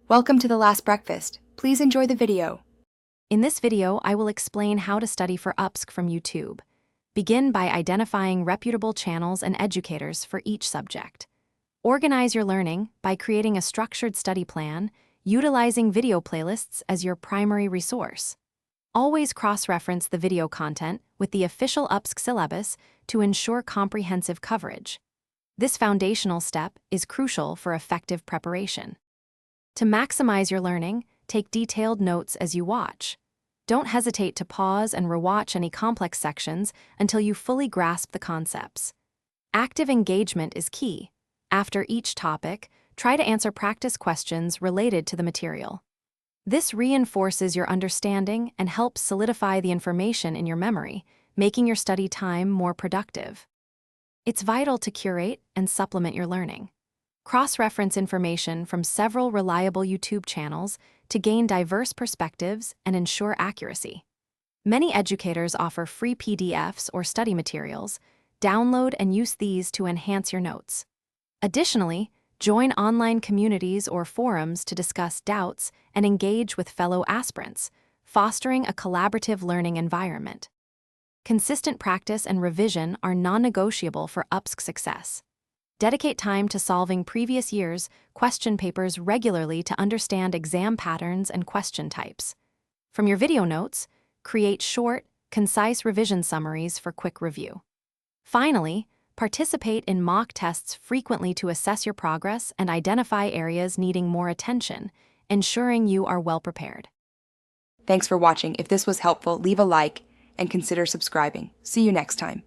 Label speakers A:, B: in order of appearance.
A: Welcome to the last breakfast. Please enjoy the video.
B: In this video, I will explain how to study for UPSC from YouTube. Begin by identifying reputable channels and educators for each subject. Organize your learning by creating a structured study plan, utilizing video playlists as your primary resource. Always cross-reference the video content with the official UPSC syllabus to ensure comprehensive coverage. This foundational step is crucial for effective preparation. To maximize your learning, take detailed notes as you watch. Don't hesitate to pause and rewatch any complex sections until you fully grasp the concepts. Active engagement is key. After each topic, try to answer practice questions related to the material. This reinforces your understanding and helps solidify the information in your memory, making your study time more productive. It's vital to curate and supplement your learning. Cross-reference information from several reliable YouTube channels to gain diverse perspectives and ensure accuracy. Many educators offer free PDFs or study materials. Download and use these to enhance your notes. Additionally, join online communities or forums to discuss doubts and engage with fellow aspirants, fostering a collaborative learning environment. Consistent practice and revision are non-negotiable for UPSC success. Dedicate time to solving previous year's question papers regularly to understand exam patterns and question types. From your video notes, create short, concise revision summaries for quick review. Finally, participate in mock tests frequently to assess your progress and identify areas needing more attention, ensuring you are well prepared.
A: Thanks for watching. If this was helpful, leave a like and consider subscribing. See you next time.